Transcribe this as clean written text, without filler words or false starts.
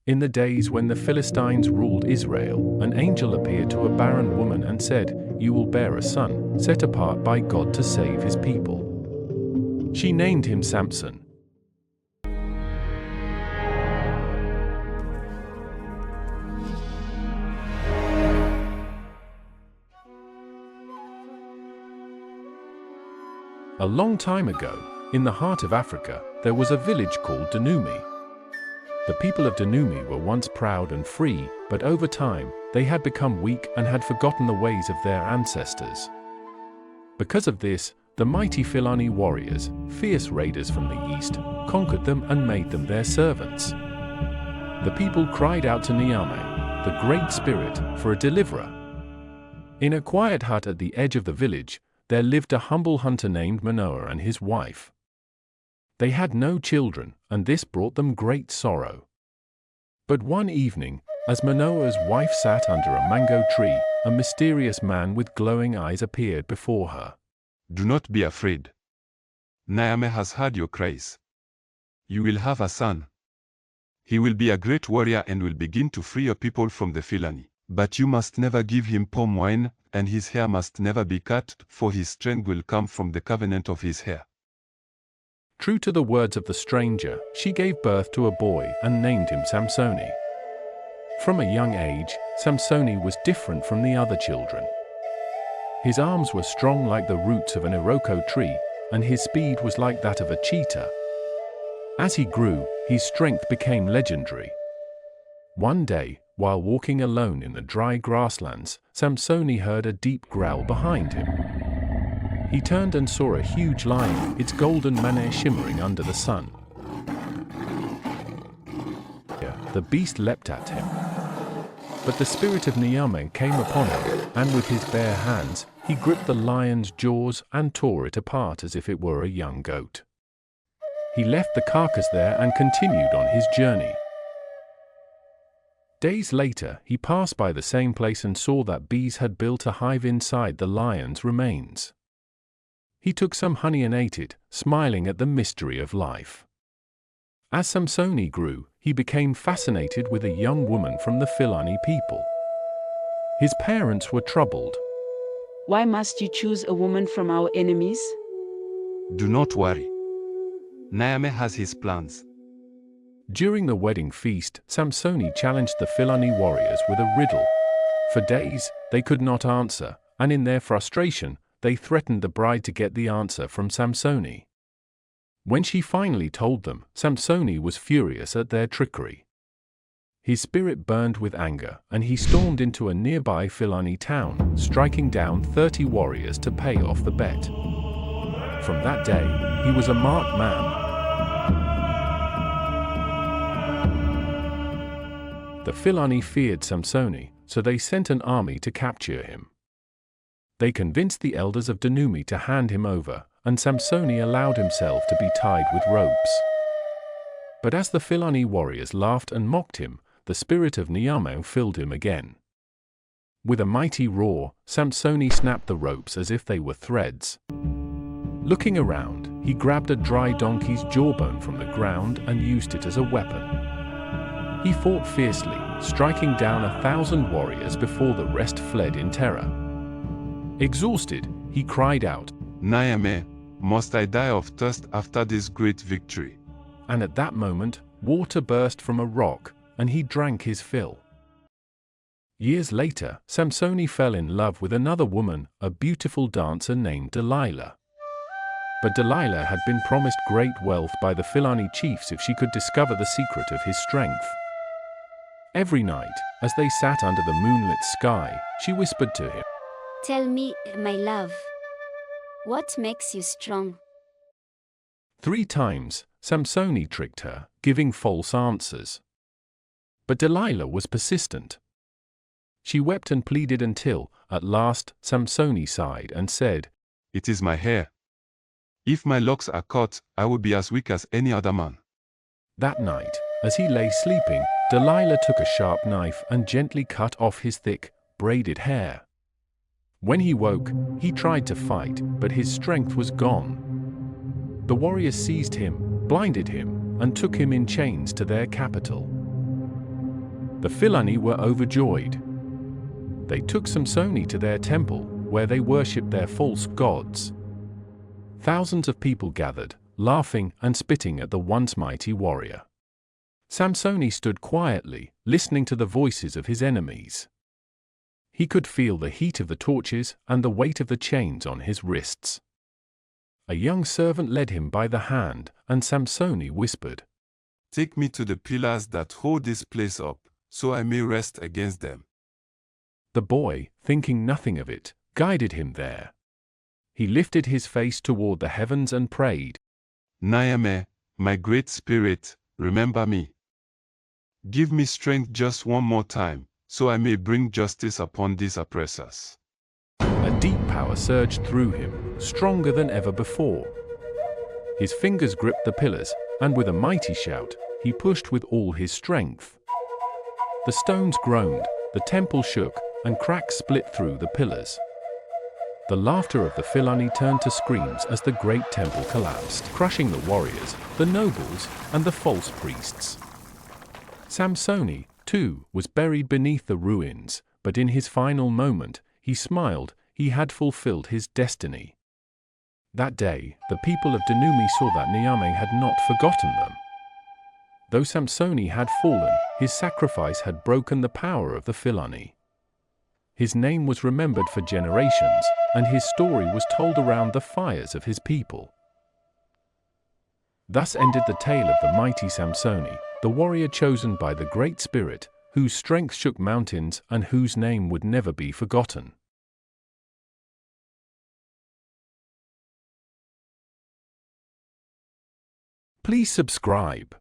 In the days when the Philistines ruled Israel, an angel appeared to a barren woman and said, "You will bear a son, set apart by God to save his people." She named him Samson. A long time ago, in the heart of Africa, there was a village called Dahomey. The people of Dahomey were once proud and free, but over time, they had become weak and had forgotten the ways of their ancestors. Because of this, the mighty Philani warriors, fierce raiders from the east, conquered them and made them their servants. The people cried out to Niyameh, the Great Spirit, for a deliverer. In a quiet hut at the edge of the village, there lived a humble hunter named Manoah and his wife. They had no children, and this brought them great sorrow. But one evening, as Manoah's wife sat under a mango tree, a mysterious man with glowing eyes appeared before her. "Do not be afraid. Niyameh has heard your cries. You will have a son. He will be a great warrior and will begin to free your people from the Philani. But you must never give him palm wine, and his hair must never be cut, for his strength will come from the covenant of his hair." True to the words of the stranger, she gave birth to a boy and named him Samsoni. From a young age, Samsoni was different from the other children. His arms were strong like the roots of an iroko tree, and his speed was like that of a cheetah. As he grew, his strength became legendary. One day, while walking alone in the dry grasslands, Samsoni heard a deep growl behind him. He turned and saw a huge lion, its golden mane shimmering under the sun. The beast leapt at him. But the spirit of Niyameh came upon him, and with his bare hands, he gripped the lion's jaws and tore it apart as if it were a young goat. He left the carcass there and continued on his journey. Days later, he passed by the same place and saw that bees had built a hive inside the lion's remains. He took some honey and ate it, smiling at the mystery of life. As Samsoni grew, he became fascinated with a young woman from the Philani people. His parents were troubled. "Why must you choose a woman from our enemies?" Do not worry. Niyameh has his plans. During the wedding feast, Samsoni challenged the Philani warriors with a riddle. For days, they could not answer, and in their frustration, they threatened the bride to get the answer from Samsoni. When she finally told them, Samsoni was furious at their trickery. His spirit burned with anger, and he stormed into a nearby Philani town, striking down 30 warriors to pay off the bet. From that day, he was a marked man. The Philani feared Samsoni, so they sent an army to capture him. They convinced the elders of Dahomey to hand him over, and Samsoni allowed himself to be tied with ropes. But as the Philani warriors laughed and mocked him, the spirit of Niyameh filled him again. With a mighty roar, Samsoni snapped the ropes as if they were threads. Looking around, he grabbed a dry donkey's jawbone from the ground and used it as a weapon. He fought fiercely, striking down 1,000 warriors before the rest fled in terror. Exhausted, he cried out, "Niyameh, must I die of thirst after this great victory?" And at that moment, water burst from a rock, and he drank his fill. Years later, Samsoni fell in love with another woman, a beautiful dancer named Delilah. But Delilah had been promised great wealth by the Philani chiefs if she could discover the secret of his strength. Every night, as they sat under the moonlit sky, she whispered to him, "Tell me, my love, what makes you strong?" 3 times, Samsoni tricked her, giving false answers. But Delilah was persistent. She wept and pleaded until, at last, Samsoni sighed and said, "It is my hair. If my locks are cut, I will be as weak as any other man." That night, as he lay sleeping, Delilah took a sharp knife and gently cut off his thick, braided hair. When he woke, he tried to fight, but his strength was gone. The warriors seized him, blinded him, and took him in chains to their capital. The Philani were overjoyed. They took Samsoni to their temple, where they worshipped their false gods. Thousands of people gathered, laughing and spitting at the once mighty warrior. Samsoni stood quietly, listening to the voices of his enemies. He could feel the heat of the torches and the weight of the chains on his wrists. A young servant led him by the hand, and Samsoni whispered, "Take me to the pillars that hold this place up, so I may rest against them." The boy, thinking nothing of it, guided him there. He lifted his face toward the heavens and prayed, "Niyameh, my Great Spirit, remember me. Give me strength just one more time, so I may bring justice upon these oppressors." A deep power surged through him, stronger than ever before. His fingers gripped the pillars, and with a mighty shout, he pushed with all his strength. The stones groaned, the temple shook, and cracks split through the pillars. The laughter of the Philani turned to screams as the great temple collapsed, crushing the warriors, the nobles, and the false priests. Samsoni, too, was buried beneath the ruins, but in his final moment, he smiled. He had fulfilled his destiny. That day, the people of Dunumi saw that Niyameh had not forgotten them. Though Samsoni had fallen, his sacrifice had broken the power of the Philani. His name was remembered for generations, and his story was told around the fires of his people. Thus ended the tale of the mighty Samsoni, the warrior chosen by the Great Spirit, whose strength shook mountains and whose name would never be forgotten. Please subscribe.